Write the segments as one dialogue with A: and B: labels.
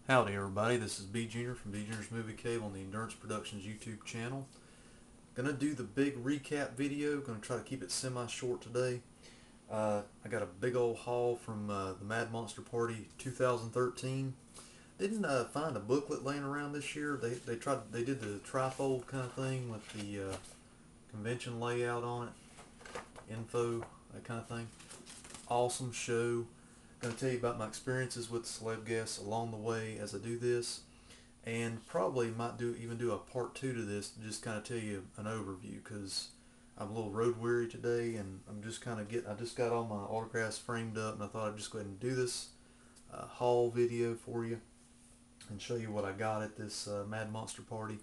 A: Howdy everybody, this is B Junior from B Junior's Movie Cave on the Endurance Productions YouTube channel. Gonna do the big recap video, gonna try to keep it semi-short today. I got a big old haul from the Mad Monster Party 2013. Didn't find a booklet laying around this year. They did the trifold kind of thing with the convention layout on it, info, that kind of thing. Awesome show. Going to tell you about my experiences with celeb guests along the way as I do this, and probably might even do a part 2 to this to just kind of tell you an overview, because I'm a little road weary today and I'm just kind of I just got all my autographs framed up, and I thought I'd just go ahead and do this haul video for you and show you what I got at this Mad Monster Party.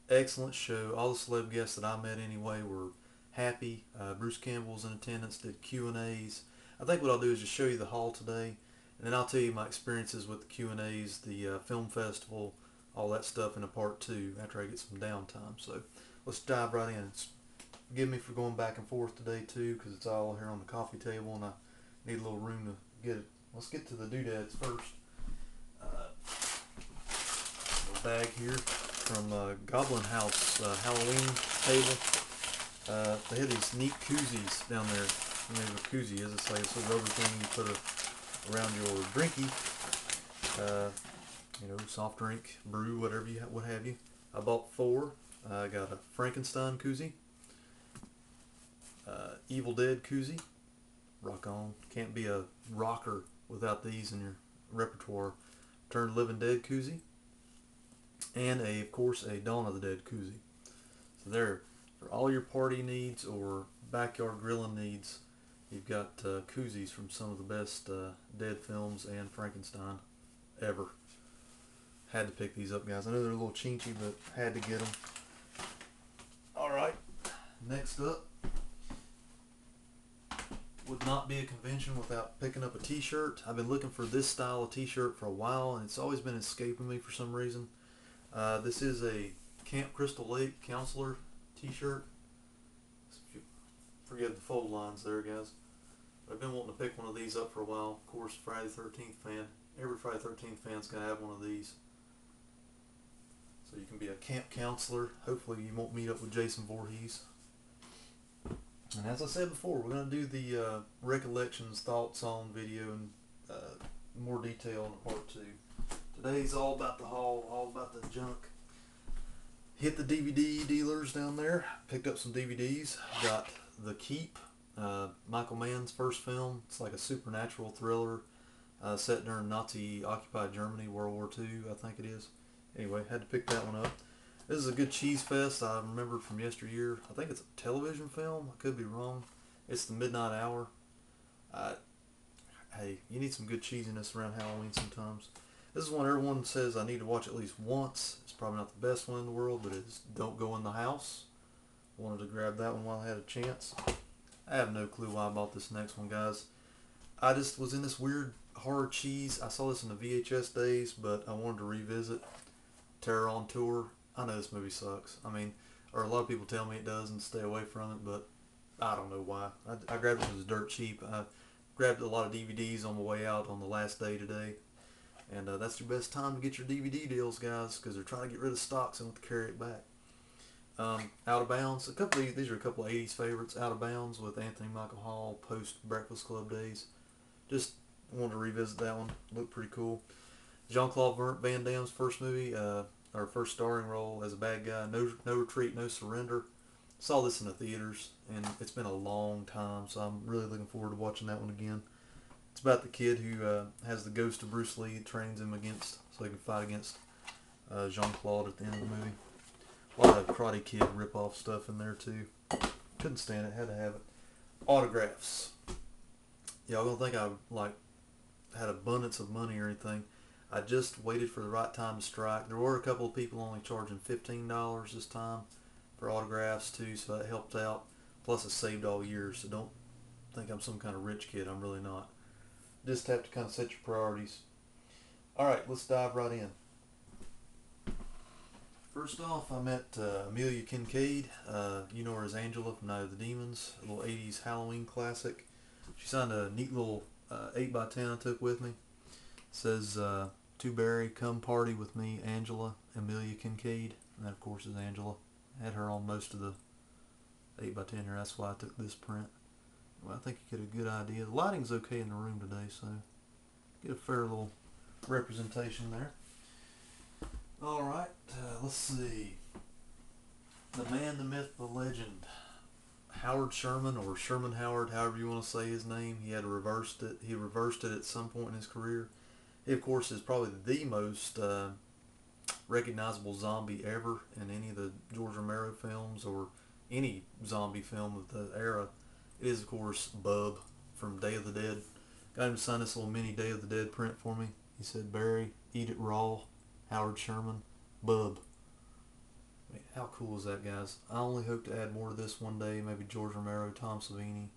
A: Excellent show. All the celeb guests that I met anyway were happy. Bruce Campbell was in attendance, did Q&As. I think what I'll do is just show you the haul today, and then I'll tell you my experiences with the Q&As, the film festival, all that stuff in a part 2 after I get some downtime. So let's dive right in. Forgive me for going back and forth today too, because it's all here on the coffee table and I need a little room to get it. Let's get to the doodads first. A bag here from Goblin House Halloween table. They had these neat koozies down there. You know what a koozie is? It's like a rubber thing you put around your drinky. Soft drink, brew, whatever what have you. I bought 4. I got a Frankenstein koozie, Evil Dead koozie. Rock on. Can't be a rocker without these in your repertoire. Return of the Living Dead koozie, and of course a Dawn of the Dead koozie. So there, for all your party needs or backyard grilling needs, you've got koozies from some of the best Dead films and Frankenstein ever. Had to pick these up, guys. I know they're a little chinchy, but had to get them. Alright, next up. Would not be a convention without picking up a t-shirt. I've been looking for this style of t-shirt for a while, and it's always been escaping me for some reason. This is a Camp Crystal Lake Counselor t-shirt. Forget the fold lines there, guys. But I've been wanting to pick one of these up for a while. Of course, Friday the 13th fan. Every Friday the 13th fan's got to have one of these. So you can be a camp counselor. Hopefully you won't meet up with Jason Voorhees. And as I said before, we're going to do the recollections, thoughts on video in more detail in part 2. Today's all about the haul, all about the junk. Hit the DVD dealers down there. Picked up some DVDs. Got The Keep, Michael Mann's first film. It's like a supernatural thriller set during Nazi-occupied Germany, World War II, I think it is. Anyway, had to pick that one up. This is a good cheese fest I remembered from yesteryear. I think it's a television film. I could be wrong. It's The Midnight Hour. Hey, you need some good cheesiness around Halloween sometimes. This is one everyone says I need to watch at least once. It's probably not the best one in the world, but it's Don't Go in the House. Wanted to grab that one while I had a chance. I have no clue why I bought this next one, guys. I just was in this weird horror cheese. I saw this in the VHS days, but I wanted to revisit Terror on Tour. I know this movie sucks. I mean, or a lot of people tell me it does and stay away from it, but I don't know why. I grabbed it because it was dirt cheap. I grabbed a lot of DVDs on my way out on the last day today. And that's your best time to get your DVD deals, guys, because they're trying to get rid of stocks and want to carry it back. Out of Bounds. These are a couple of 80s favorites. Out of Bounds with Anthony Michael Hall, post Breakfast Club days. Just wanted to revisit that one. Looked pretty cool. Jean-Claude Van Damme's first movie, or first starring role as a bad guy. No Retreat, No Surrender. Saw this in the theaters, and it's been a long time, so I'm really looking forward to watching that one again. It's about the kid who has the ghost of Bruce Lee, trains him so he can fight against Jean-Claude at the end of the movie. A lot of Karate Kid rip-off stuff in there too. Couldn't stand it, had to have it. Autographs. Y'all gonna think I had abundance of money or anything. I just waited for the right time to strike. There were a couple of people only charging $15 this time for autographs too, so that helped out. Plus it saved all year, so don't think I'm some kind of rich kid. I'm really not. Just have to kind of set your priorities. Alright, let's dive right in. First off, I met Amelia Kincaid. You know her as Angela from Night of the Demons, a little 80s Halloween classic. She signed a neat little 8x10 I took with me. It says, Barry, Come Party With Me, Angela, Amelia Kincaid. And that, of course, is Angela. I had her on most of the 8x10 here. That's why I took this print. Well, I think you get a good idea. The lighting's okay in the room today, so get a fair little representation there. Alright, let's see. The man, the myth, the legend. Howard Sherman, or Sherman Howard, however you want to say his name. He reversed it at some point in his career. He, of course, is probably the most recognizable zombie ever in any of the George Romero films, or any zombie film of the era. It is, of course, Bub from Day of the Dead. Got him to sign this little mini Day of the Dead print for me. He said, "Barry, eat it raw. Howard Sherman, Bub." I mean, how cool is that, guys? I only hope to add more to this one day. Maybe George Romero, Tom Savini,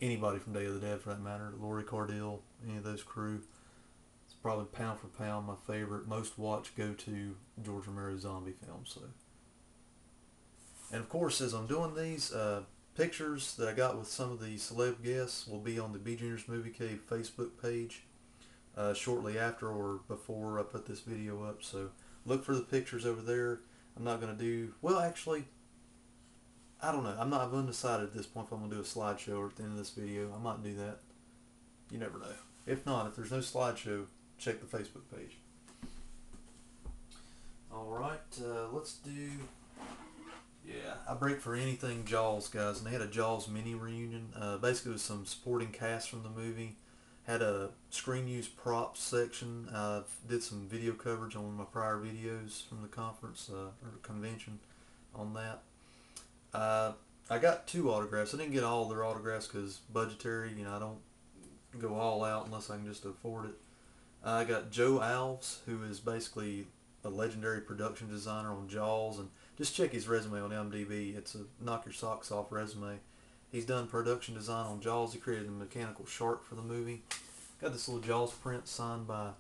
A: anybody from Day of the Dead for that matter. Laurie Cardille, any of those crew. It's probably pound for pound my favorite, most watched go-to George Romero zombie film. So, and of course, as I'm doing these, pictures that I got with some of the celeb guests will be on the B Juniors Movie Cave Facebook page shortly after or before I put this video up. So look for the pictures over there. I'm not going to do, well, actually, I don't know. I'm undecided at this point if I'm going to do a slideshow at the end of this video. I might do that. You never know. If not, if there's no slideshow, check the Facebook page. Alright, let's do... Yeah, I break for anything Jaws, guys, and they had a Jaws mini reunion. Basically, it was some supporting cast from the movie. Had a screen use props section. Did some video coverage on one of my prior videos from the conference or convention on that. I got 2 autographs. I didn't get all their autographs because budgetary. You know, I don't go all out unless I can just afford it. I got Joe Alves, who is basically a legendary production designer on Jaws, and just check his resume on IMDb. It's a knock your socks off resume. He's done production design on Jaws. He created a mechanical shark for the movie. Got this little Jaws print signed by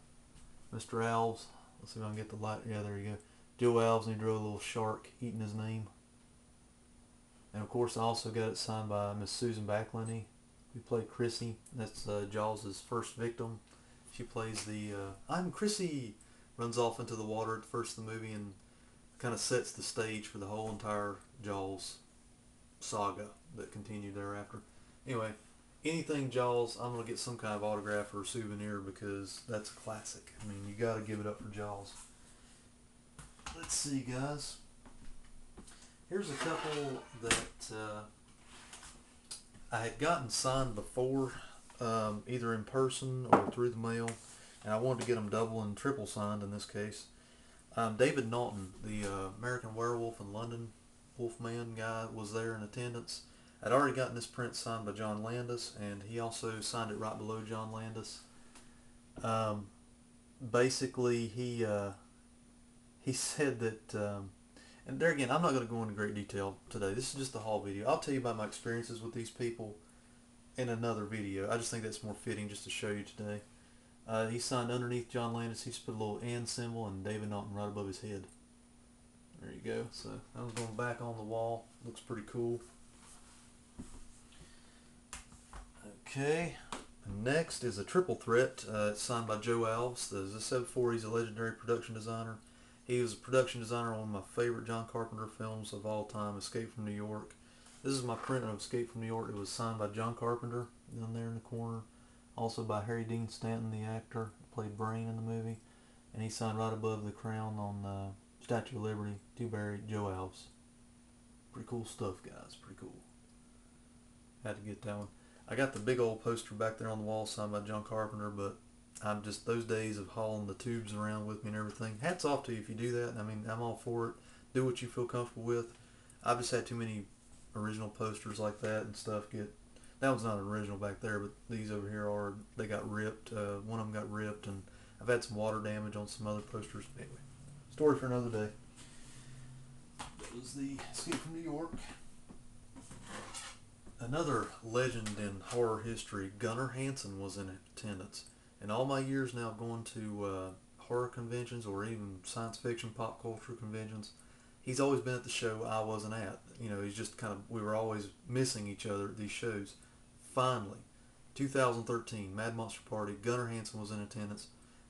A: Mr. Alves. Let's see if I can get the light. Yeah, there you go. Joe Alves, and he drew a little shark eating his name. And of course, I also got it signed by Miss Susan Backlenny, who played Chrissy. That's Jaws' first victim. She plays the "I'm Chrissy," runs off into the water at the first of the movie, and kind of sets the stage for the whole entire Jaws saga that continued thereafter. Anyway, anything Jaws, I'm going to get some kind of autograph or souvenir because that's a classic. I mean, you got to give it up for Jaws. Let's see, guys. Here's a couple that I had gotten signed before, either in person or through the mail, and I wanted to get them double and triple signed in this case. David Knowlton, the American Werewolf in London Wolfman guy, was there in attendance. I'd already gotten this print signed by John Landis, and he also signed it right below John Landis. Basically, he said that, and there again, I'm not going to go into great detail today. This is just a haul video. I'll tell you about my experiences with these people in another video. I just think that's more fitting just to show you today. He signed underneath John Landis. He just put a little N symbol and David Knowlton right above his head. There you go. So that was going back on the wall. Looks pretty cool. Okay. Next is a triple threat. It's signed by Joe Alves. As I said before, he's a legendary production designer. He was a production designer on one of my favorite John Carpenter films of all time, Escape from New York. This is my print of Escape from New York. It was signed by John Carpenter down there in the corner. Also by Harry Dean Stanton, the actor, played Brain in the movie. And he signed right above the crown on Statue of Liberty, to Barry, Joe Alves. Pretty cool stuff, guys. Pretty cool. Had to get that one. I got the big old poster back there on the wall signed by John Carpenter, but I'm just, those days of hauling the tubes around with me and everything. Hats off to you if you do that. I mean, I'm all for it. Do what you feel comfortable with. I've just had too many original posters like that and stuff that one's not an original back there, but these over here are, they got ripped. One of them got ripped, and I've had some water damage on some other posters. Anyway, story for another day. That was the Escape from New York. Another legend in horror history, Gunnar Hansen, was in attendance. In all my years now going to horror conventions or even science fiction, pop culture conventions, he's always been at the show I wasn't at. You know, he's just kind of, we were always missing each other at these shows. Finally, 2013, Mad Monster Party, Gunnar Hansen was in attendance.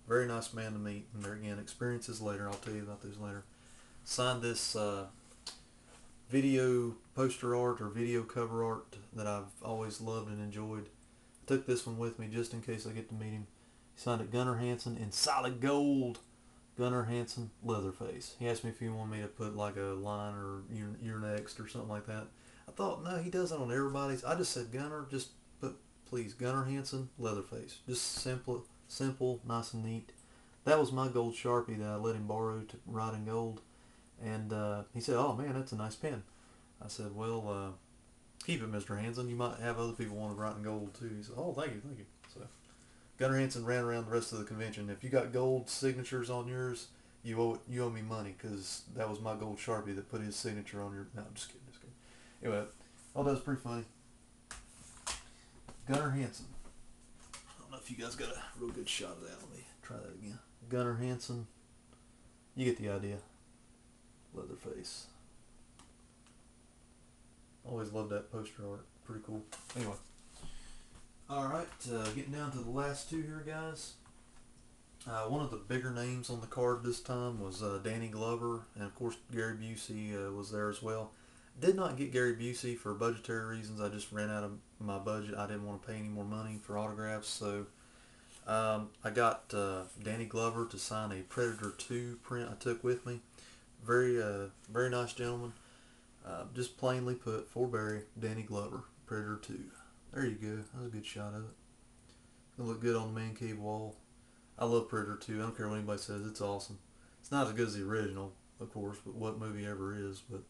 A: Very nice man to meet. And there again, experiences later. I'll tell you about those later. Signed this video poster art or video cover art that I've always loved and enjoyed. I took this one with me just in case I get to meet him. He signed it Gunnar Hansen in solid gold. Gunnar Hansen, Leatherface. He asked me if he wanted me to put like a line or you're next or something like that. I thought, no, he does that on everybody's. I just said Gunnar, just put, please, Gunnar Hansen, Leatherface. Just simple, nice and neat. That was my gold Sharpie that I let him borrow to write in gold. And he said, oh man, that's a nice pen. I said, well, keep it, Mr. Hansen. You might have other people want to write in gold too. He said, oh, thank you. So Gunnar Hansen ran around the rest of the convention. If you got gold signatures on yours, you owe me money, because that was my gold Sharpie that put his signature on your... No, I'm just kidding. Anyway, all that was pretty funny. Gunnar Hansen. I don't know if you guys got a real good shot of that. Let me try that again. Gunnar Hansen. You get the idea. Leatherface. Always loved that poster art. Pretty cool. Anyway. Alright, getting down to the last two here, guys. One of the bigger names on the card this time was Danny Glover, and of course Gary Busey was there as well. Did not get Gary Busey for budgetary reasons. I just ran out of my budget. I didn't want to pay any more money for autographs, so I got Danny Glover to sign a Predator 2 print I took with me. Very nice gentleman. Just plainly put, for Barry, Danny Glover, Predator 2. There you go. That was a good shot of it. It's going to look good on the man cave wall. I love Predator 2. I don't care what anybody says. It's awesome. It's not as good as the original, of course, but what movie ever is. But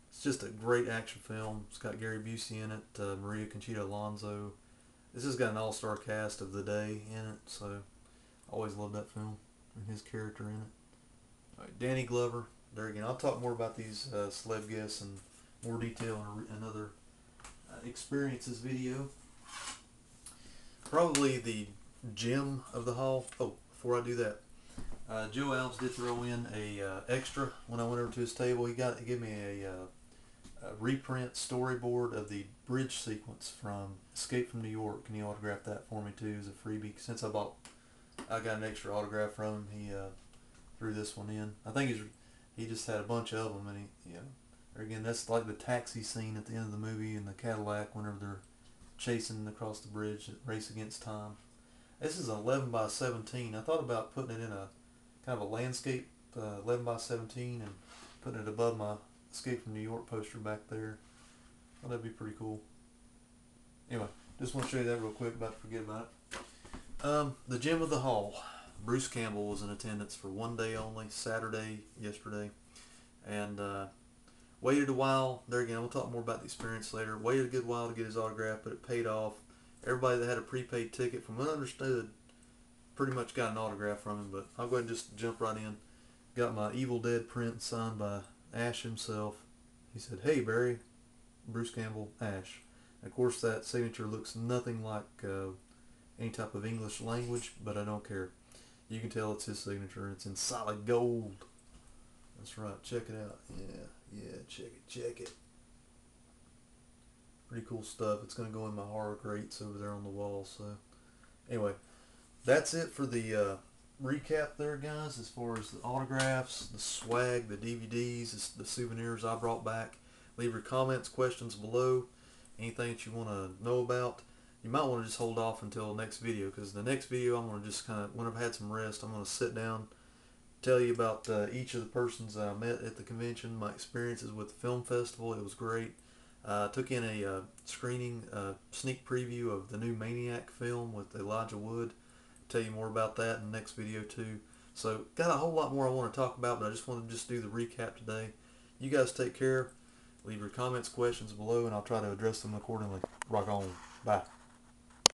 A: it's just a great action film. It's got Gary Busey in it, Maria Conchita Alonso. This has got an all-star cast of the day in it, so I always loved that film and his character in it. All right, Danny Glover. There again, I'll talk more about these celeb guests in more detail in another experiences video. Probably the gem of the haul. Oh, before I do that, Joe Alves did throw in a extra when I went over to his table. He gave me a reprint storyboard of the bridge sequence from Escape from New York, and he autographed that for me too as a freebie. Since I got an extra autograph from him, he threw this one in. I think he just had a bunch of them, and again, that's like the taxi scene at the end of the movie in the Cadillac whenever they're chasing across the bridge, Race Against Time. This is an 11 by 17. I thought about putting it in a kind of a landscape 11 by 17 and putting it above my Escape from New York poster back there. Well, that'd be pretty cool. Anyway, just want to show you that real quick, about to forget about it. The gem of the haul. Bruce Campbell was in attendance for one day only, Saturday, yesterday, and waited a while. There again, we'll talk more about the experience later. Waited a good while to get his autograph, but it paid off. Everybody that had a prepaid ticket, from what I understood, pretty much got an autograph from him, but I'll go ahead and just jump right in. Got my Evil Dead print signed by Ash himself. He said, "Hey Barry, Bruce Campbell, Ash." And of course, that signature looks nothing like any type of English language, but I don't care. You can tell it's his signature. It's in solid gold. That's right. Check it out. Yeah. Check it. Pretty cool stuff. It's going to go in my horror crates over there on the wall. So, anyway, that's it for the recap there, guys, as far as the autographs, the swag, the DVDs, the souvenirs I brought back. Leave your comments, questions below. Anything that you want to know about. You might want to just hold off until next video, because the next video I'm going to just kind of, when I've had some rest, I'm going to sit down, tell you about each of the persons that I met at the convention, my experiences with the film festival. It was great. Took in a screening, sneak preview of the new Maniac film with Elijah Wood. Tell you more about that in the next video too. So got a whole lot more I want to talk about, but I just wanted to just do the recap today. You guys take care. Leave your comments, questions below, and I'll try to address them accordingly. Rock on. Bye.